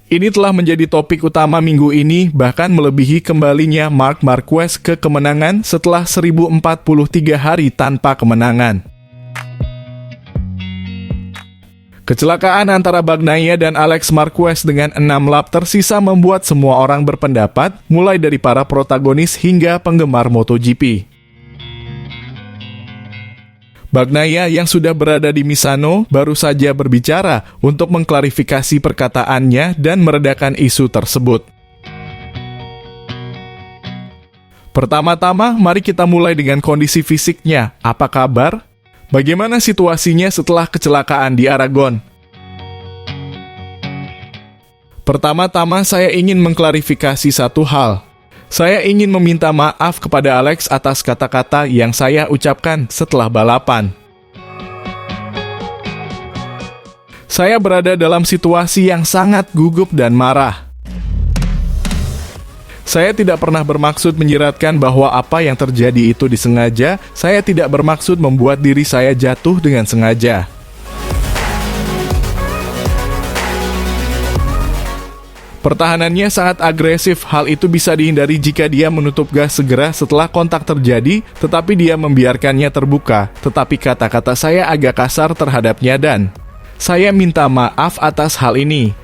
Ini telah menjadi topik utama minggu ini, bahkan melebihi kembalinya Marc Marquez ke kemenangan setelah 1043 hari tanpa kemenangan. Kecelakaan antara Bagnaia dan Alex Marquez dengan 6 lap tersisa membuat semua orang berpendapat, mulai dari para protagonis hingga penggemar MotoGP. Bagnaia yang sudah berada di Misano baru saja berbicara untuk mengklarifikasi perkataannya dan meredakan isu tersebut. Pertama-tama, mari kita mulai dengan kondisi fisiknya. Apa kabar? Bagaimana situasinya setelah kecelakaan di Aragon? Pertama-tama, saya ingin mengklarifikasi satu hal. Saya ingin meminta maaf kepada Alex atas kata-kata yang saya ucapkan setelah balapan. Saya berada dalam situasi yang sangat gugup dan marah. Saya tidak pernah bermaksud menyiratkan bahwa apa yang terjadi itu disengaja. Saya tidak bermaksud membuat diri saya jatuh dengan sengaja. Pertahanannya sangat agresif. Hal itu bisa dihindari jika dia menutup gas segera setelah kontak terjadi, tetapi dia membiarkannya terbuka. Tetapi kata-kata saya agak kasar terhadapnya dan saya minta maaf atas hal ini.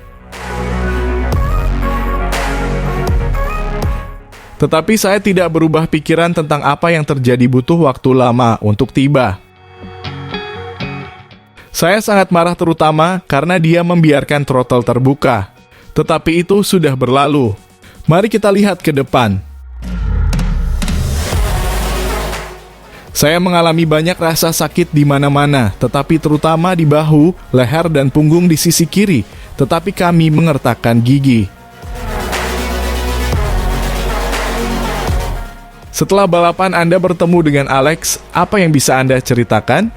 Tetapi saya tidak berubah pikiran tentang apa yang terjadi, butuh waktu lama untuk tiba. Saya sangat marah terutama karena dia membiarkan throttle terbuka. Tetapi itu sudah berlalu. Mari kita lihat ke depan. Saya mengalami banyak rasa sakit di mana-mana, tetapi terutama di bahu, leher, dan punggung di sisi kiri. Tetapi kami mengertakkan gigi. Setelah balapan Anda bertemu dengan Alex, apa yang bisa Anda ceritakan?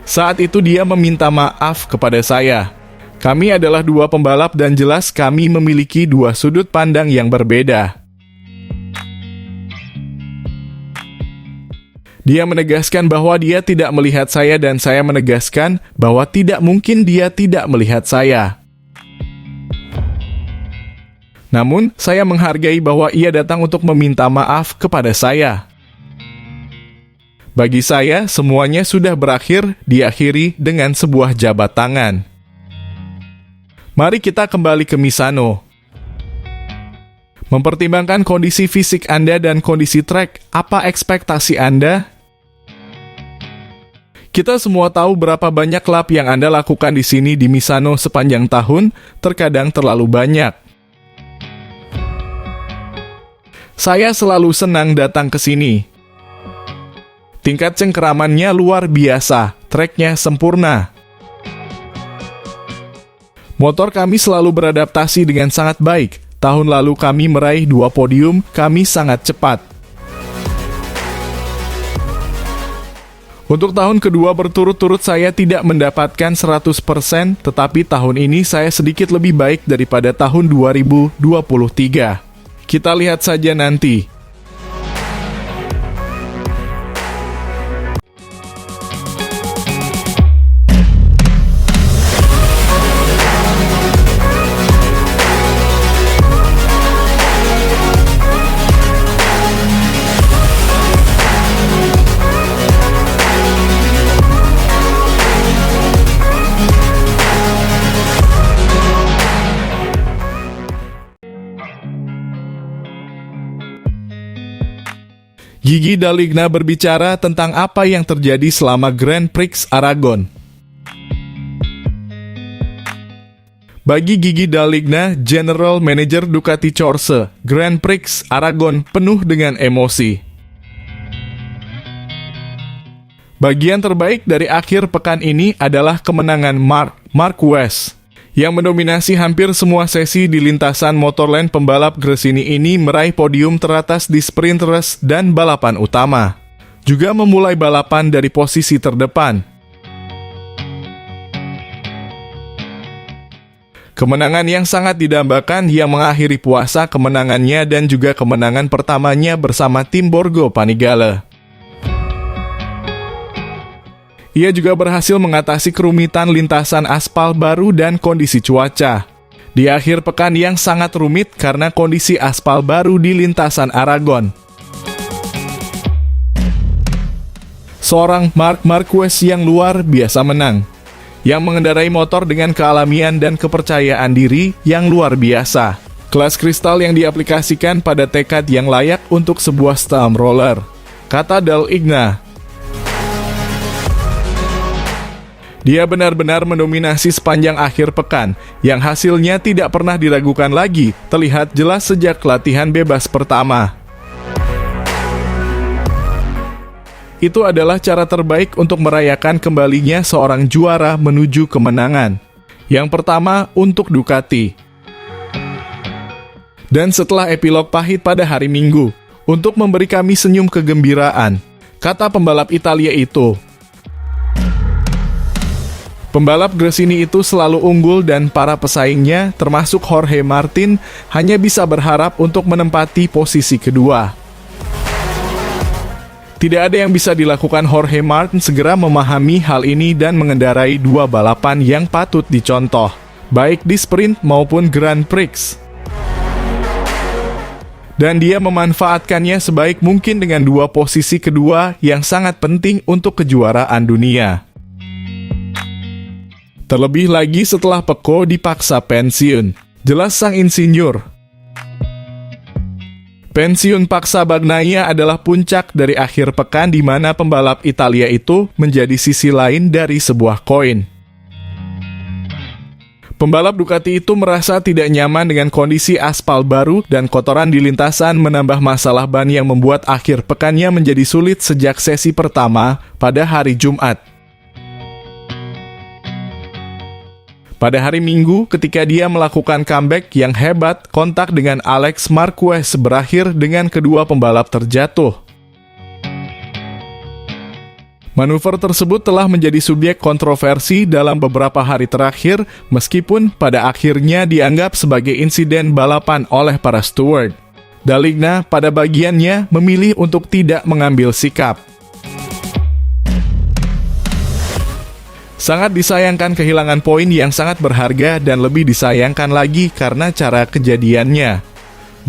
Saat itu dia meminta maaf kepada saya. Kami adalah dua pembalap dan jelas kami memiliki dua sudut pandang yang berbeda. Dia menegaskan bahwa dia tidak melihat saya dan saya menegaskan bahwa tidak mungkin dia tidak melihat saya. Namun, saya menghargai bahwa ia datang untuk meminta maaf kepada saya. Bagi saya, semuanya sudah berakhir, diakhiri dengan sebuah jabat tangan. Mari kita kembali ke Misano. Mempertimbangkan kondisi fisik Anda dan kondisi trek, apa ekspektasi Anda? Kita semua tahu berapa banyak lap yang Anda lakukan di sini di Misano sepanjang tahun, terkadang terlalu banyak. Saya selalu senang datang ke sini. Tingkat cengkeramannya luar biasa, treknya sempurna. Motor kami selalu beradaptasi dengan sangat baik. Tahun lalu kami meraih 2 podium, kami sangat cepat. Untuk tahun kedua berturut-turut saya tidak mendapatkan 100%, tetapi tahun ini saya sedikit lebih baik daripada tahun 2023. Kita lihat saja nanti. Gigi D'Aligna berbicara tentang apa yang terjadi selama Grand Prix Aragon. Bagi Gigi D'Aligna, General Manager Ducati Corse, Grand Prix Aragon penuh dengan emosi. Bagian terbaik dari akhir pekan ini adalah kemenangan Marc Marquez, yang mendominasi hampir semua sesi di lintasan Motorland. Pembalap Gresini ini meraih podium teratas di sprint race dan balapan utama. Juga memulai balapan dari posisi terdepan. Kemenangan yang sangat didambakan yang mengakhiri puasa kemenangannya dan juga kemenangan pertamanya bersama tim Borgo Panigale. Ia juga berhasil mengatasi kerumitan lintasan aspal baru dan kondisi cuaca. Di akhir pekan yang sangat rumit karena kondisi aspal baru di lintasan Aragon. Seorang Marc Marquez yang luar biasa menang, yang mengendarai motor dengan kealamian dan kepercayaan diri yang luar biasa. Kelas kristal yang diaplikasikan pada tekad yang layak untuk sebuah Storm Roller, kata Dale Igna. Dia benar-benar mendominasi sepanjang akhir pekan, yang hasilnya tidak pernah diragukan lagi, terlihat jelas sejak latihan bebas pertama. Itu adalah cara terbaik untuk merayakan kembalinya seorang juara menuju kemenangan. Yang pertama untuk Ducati. Dan setelah epilog pahit pada hari Minggu, untuk memberi kami senyum kegembiraan, kata pembalap Italia itu. Pembalap Gresini itu selalu unggul dan para pesaingnya, termasuk Jorge Martin, hanya bisa berharap untuk menempati posisi kedua. Tidak ada yang bisa dilakukan Jorge Martin segera memahami hal ini dan mengendarai dua balapan yang patut dicontoh, baik di sprint maupun Grand Prix. Dan dia memanfaatkannya sebaik mungkin dengan dua posisi kedua yang sangat penting untuk kejuaraan dunia. Terlebih lagi setelah Pecco dipaksa pensiun. Jelas sang insinyur. Pensiun paksa Bagnaia adalah puncak dari akhir pekan di mana pembalap Italia itu menjadi sisi lain dari sebuah koin. Pembalap Ducati itu merasa tidak nyaman dengan kondisi aspal baru dan kotoran di lintasan menambah masalah ban yang membuat akhir pekannya menjadi sulit sejak sesi pertama pada hari Jumat. Pada hari Minggu, ketika dia melakukan comeback yang hebat, kontak dengan Alex Marquez berakhir dengan kedua pembalap terjatuh. Manuver tersebut telah menjadi subjek kontroversi dalam beberapa hari terakhir, meskipun pada akhirnya dianggap sebagai insiden balapan oleh para steward. Dale Igna pada bagiannya memilih untuk tidak mengambil sikap. Sangat disayangkan kehilangan poin yang sangat berharga dan lebih disayangkan lagi karena cara kejadiannya.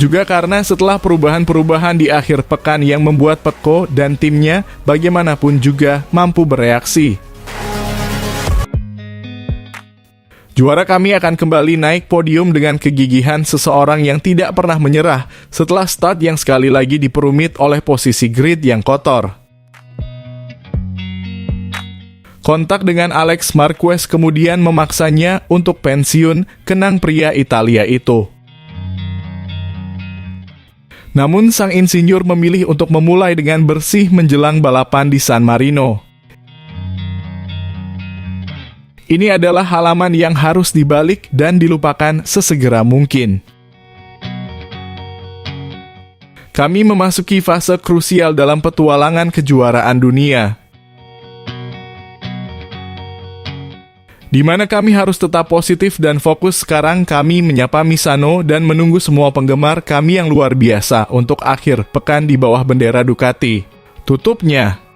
Juga karena setelah perubahan-perubahan di akhir pekan yang membuat Pecco dan timnya bagaimanapun juga mampu bereaksi. Juara kami akan kembali naik podium dengan kegigihan seseorang yang tidak pernah menyerah setelah start yang sekali lagi diperumit oleh posisi grid yang kotor. Kontak dengan Alex Marquez kemudian memaksanya untuk pensiun, kenang pria Italia itu. Namun sang insinyur memilih untuk memulai dengan bersih menjelang balapan di San Marino. Ini adalah halaman yang harus dibalik dan dilupakan sesegera mungkin. Kami memasuki fase krusial dalam petualangan kejuaraan dunia, di mana kami harus tetap positif dan fokus. Sekarang kami menyapa Misano dan menunggu semua penggemar kami yang luar biasa untuk akhir pekan di bawah bendera Ducati. Tutupnya.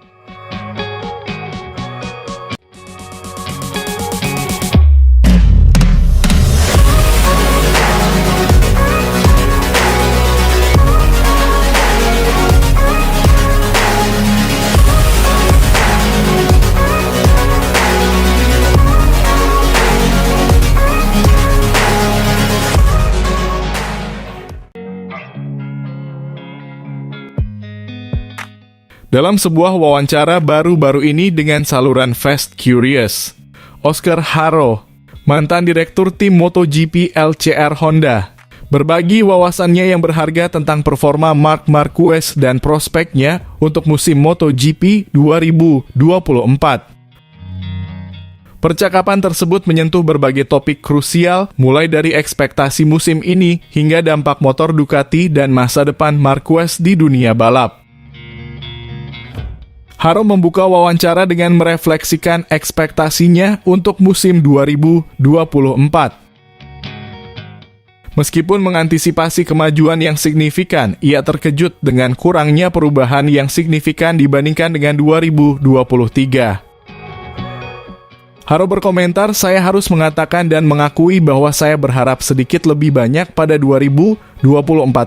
Dalam sebuah wawancara baru-baru ini dengan saluran Fast Curious, Oscar Haro, mantan direktur tim MotoGP LCR Honda, berbagi wawasannya yang berharga tentang performa Marc Marquez dan prospeknya untuk musim MotoGP 2024. Percakapan tersebut menyentuh berbagai topik krusial, mulai dari ekspektasi musim ini hingga dampak motor Ducati dan masa depan Marquez di dunia balap. Haro membuka wawancara dengan merefleksikan ekspektasinya untuk musim 2024. Meskipun mengantisipasi kemajuan yang signifikan, ia terkejut dengan kurangnya perubahan yang signifikan dibandingkan dengan 2023. Haro berkomentar, saya harus mengatakan dan mengakui bahwa saya berharap sedikit lebih banyak pada 2024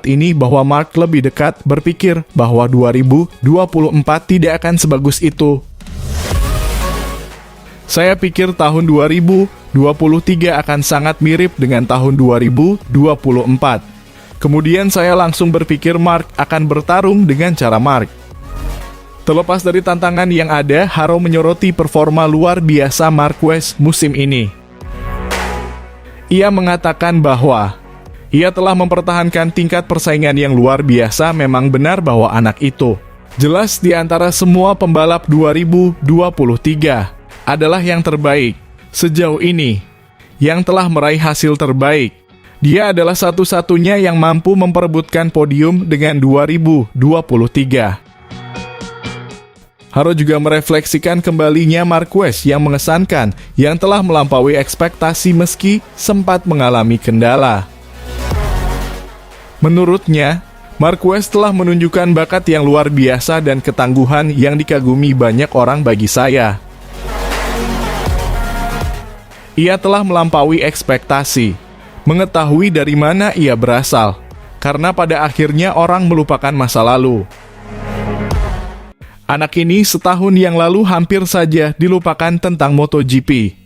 ini bahwa Mark lebih dekat berpikir bahwa 2024 tidak akan sebagus itu. Saya pikir tahun 2023 akan sangat mirip dengan tahun 2024. Kemudian saya langsung berpikir Mark akan bertarung dengan cara Mark. Terlepas dari tantangan yang ada, Haro menyoroti performa luar biasa Marquez musim ini. Ia mengatakan bahwa ia telah mempertahankan tingkat persaingan yang luar biasa. Memang benar bahwa anak itu jelas di antara semua pembalap 2023 adalah yang terbaik sejauh ini, yang telah meraih hasil terbaik. Dia adalah satu-satunya yang mampu memperebutkan podium dengan 2023. Haro juga merefleksikan kembalinya Marquez yang mengesankan, yang telah melampaui ekspektasi meski sempat mengalami kendala. Menurutnya, Marquez telah menunjukkan bakat yang luar biasa dan ketangguhan yang dikagumi banyak orang bagi saya. Ia telah melampaui ekspektasi, mengetahui dari mana ia berasal, karena pada akhirnya orang melupakan masa lalu. Anak ini setahun yang lalu hampir saja dilupakan tentang MotoGP.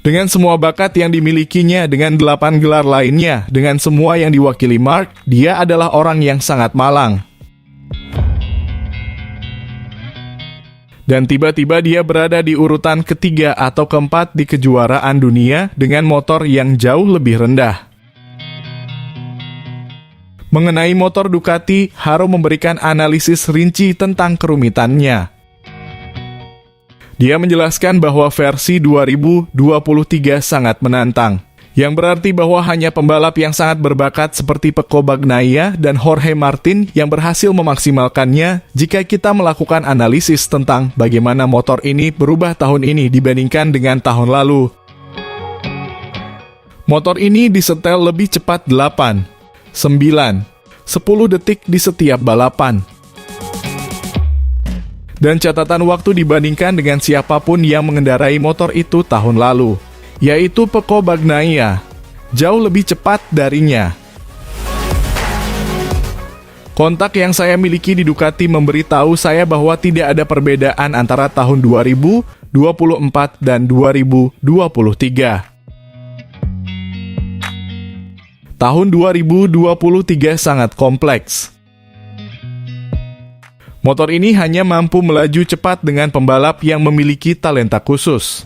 Dengan semua bakat yang dimilikinya, dengan 8 gelar lainnya, dengan semua yang diwakili Mark, dia adalah orang yang sangat malang. Dan tiba-tiba dia berada di urutan ketiga atau keempat di kejuaraan dunia dengan motor yang jauh lebih rendah. Mengenai motor Ducati, Haro memberikan analisis rinci tentang kerumitannya. Dia menjelaskan bahwa versi 2023 sangat menantang, yang berarti bahwa hanya pembalap yang sangat berbakat seperti Pecco Bagnaia dan Jorge Martin yang berhasil memaksimalkannya jika kita melakukan analisis tentang bagaimana motor ini berubah tahun ini dibandingkan dengan tahun lalu. Motor ini disetel lebih cepat 8, 9, 10 detik di setiap balapan. Dan catatan waktu dibandingkan dengan siapapun yang mengendarai motor itu tahun lalu, yaitu Pecco Bagnaia, jauh lebih cepat darinya. Kontak yang saya miliki di Ducati memberitahu saya bahwa tidak ada perbedaan antara tahun 2024 dan 2023. Tahun 2023 sangat kompleks. Motor ini hanya mampu melaju cepat dengan pembalap yang memiliki talenta khusus.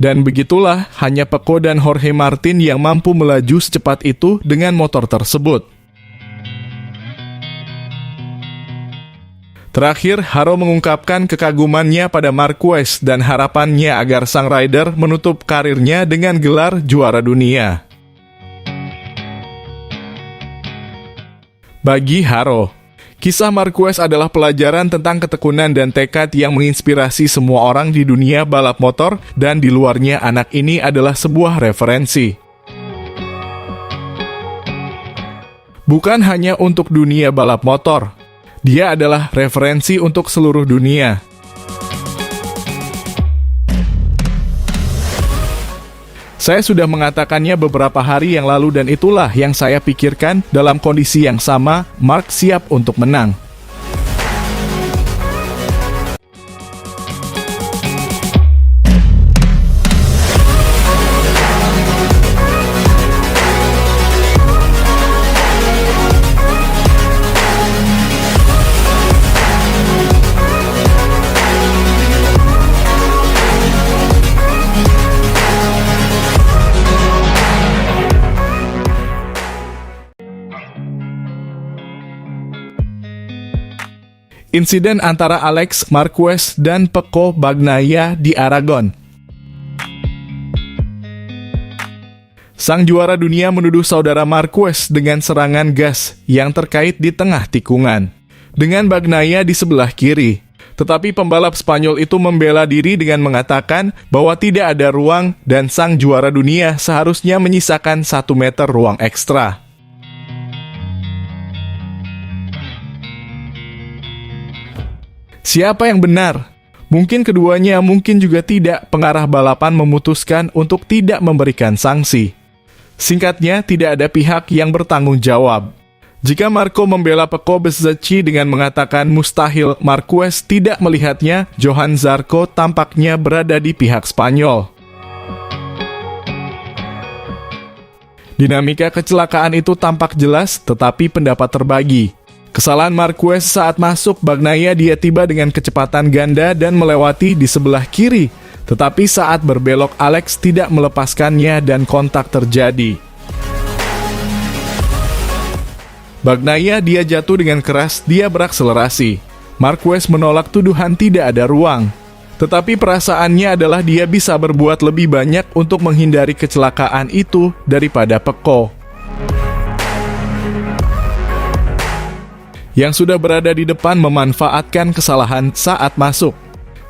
Dan begitulah, hanya Pecco dan Jorge Martin yang mampu melaju secepat itu dengan motor tersebut. Terakhir, Haro mengungkapkan kekagumannya pada Marquez dan harapannya agar sang rider menutup karirnya dengan gelar juara dunia. Bagi Haro, kisah Marquez adalah pelajaran tentang ketekunan dan tekad yang menginspirasi semua orang di dunia balap motor, dan di luarnya anak ini adalah sebuah referensi. Bukan hanya untuk dunia balap motor, dia adalah referensi untuk seluruh dunia. Saya sudah mengatakannya beberapa hari yang lalu dan itulah yang saya pikirkan. Dalam kondisi yang sama, Mark siap untuk menang. Insiden antara Alex Marquez dan Pecco Bagnaia di Aragon. Sang juara dunia menuduh saudara Marquez dengan serangan gas yang terkait di tengah tikungan, dengan Bagnaia di sebelah kiri. Tetapi pembalap Spanyol itu membela diri dengan mengatakan bahwa tidak ada ruang dan sang juara dunia seharusnya menyisakan 1 meter ruang ekstra. Siapa yang benar? Mungkin keduanya, mungkin juga tidak. Pengarah balapan memutuskan untuk tidak memberikan sanksi. Singkatnya, tidak ada pihak yang bertanggung jawab. Jika Marco membela Pecco Bezecchi dengan mengatakan mustahil Marquez tidak melihatnya, Johann Zarco tampaknya berada di pihak Spanyol. Dinamika kecelakaan itu tampak jelas, tetapi pendapat terbagi. Kesalahan Marquez saat masuk Bagnaia, dia tiba dengan kecepatan ganda dan melewati di sebelah kiri. Tetapi saat berbelok Alex tidak melepaskannya dan kontak terjadi. Bagnaia dia jatuh dengan keras, dia berakselerasi. Marquez menolak tuduhan tidak ada ruang. Tetapi perasaannya adalah dia bisa berbuat lebih banyak untuk menghindari kecelakaan itu daripada Pecco, yang sudah berada di depan memanfaatkan kesalahan saat masuk.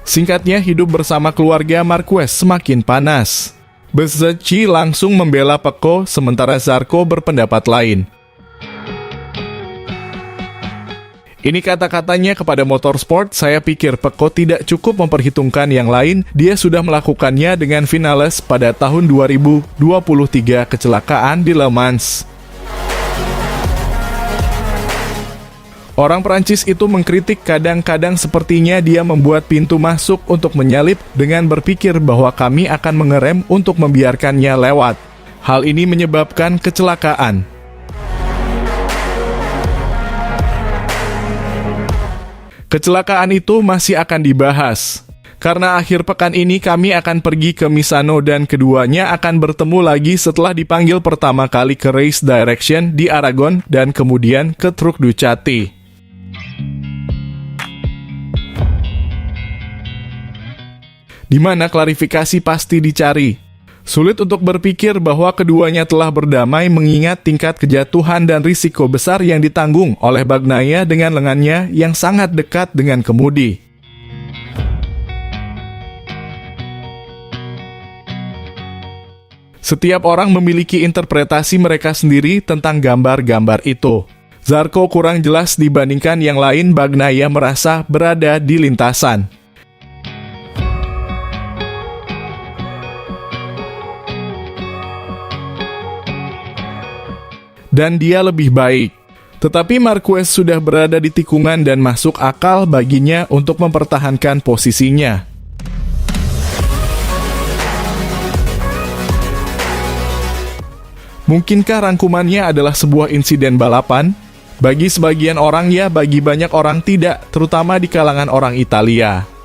Singkatnya, hidup bersama keluarga Marquez semakin panas. Bezecchi langsung membela Pecco, sementara Zarco berpendapat lain. Ini kata-katanya kepada Motorsport, saya pikir Pecco tidak cukup memperhitungkan yang lain, dia sudah melakukannya dengan Vinales pada tahun 2023 kecelakaan di Le Mans. Orang Prancis itu mengkritik kadang-kadang sepertinya dia membuat pintu masuk untuk menyalip dengan berpikir bahwa kami akan mengerem untuk membiarkannya lewat. Hal ini menyebabkan kecelakaan. Kecelakaan itu masih akan dibahas. Karena akhir pekan ini kami akan pergi ke Misano dan keduanya akan bertemu lagi setelah dipanggil pertama kali ke Race Direction di Aragon dan kemudian ke truk Ducati. Di mana klarifikasi pasti dicari. Sulit untuk berpikir bahwa keduanya telah berdamai mengingat tingkat kejatuhan dan risiko besar yang ditanggung oleh Bagnaia dengan lengannya yang sangat dekat dengan kemudi. Setiap orang memiliki interpretasi mereka sendiri tentang gambar-gambar itu. Zarco kurang jelas dibandingkan yang lain, Bagnaia merasa berada di lintasan. Dan dia lebih baik. Tetapi Marquez sudah berada di tikungan dan masuk akal baginya untuk mempertahankan posisinya. Mungkinkah rangkumannya adalah sebuah insiden balapan? Bagi sebagian orang ya, bagi banyak orang tidak, terutama di kalangan orang Italia.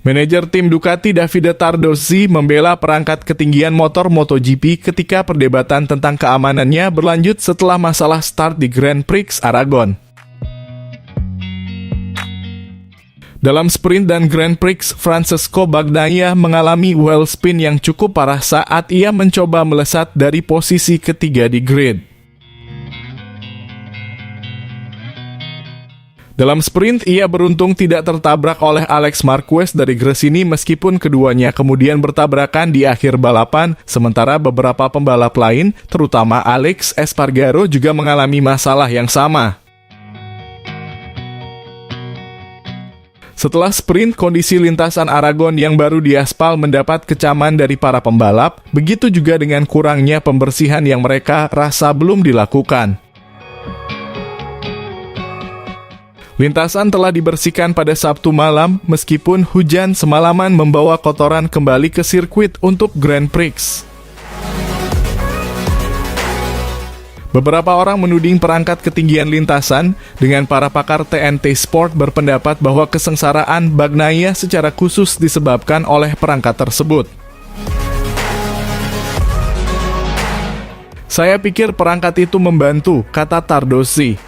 Manajer tim Ducati Davide Tardozzi membela perangkat ketinggian motor MotoGP ketika perdebatan tentang keamanannya berlanjut setelah masalah start di Grand Prix Aragon. Dalam sprint dan Grand Prix, Francesco Bagnaia mengalami wheel spin yang cukup parah saat ia mencoba melesat dari posisi ketiga di grid. Dalam sprint, ia beruntung tidak tertabrak oleh Alex Marquez dari Gresini meskipun keduanya kemudian bertabrakan di akhir balapan, sementara beberapa pembalap lain, terutama Alex Espargaro juga mengalami masalah yang sama. Setelah sprint, kondisi lintasan Aragon yang baru diaspal mendapat kecaman dari para pembalap, begitu juga dengan kurangnya pembersihan yang mereka rasa belum dilakukan. Lintasan telah dibersihkan pada Sabtu malam, meskipun hujan semalaman membawa kotoran kembali ke sirkuit untuk Grand Prix. Beberapa orang menuding perangkat ketinggian lintasan, dengan para pakar TNT Sport berpendapat bahwa kesengsaraan Bagnaia secara khusus disebabkan oleh perangkat tersebut. Saya pikir perangkat itu membantu, kata Tardozzi.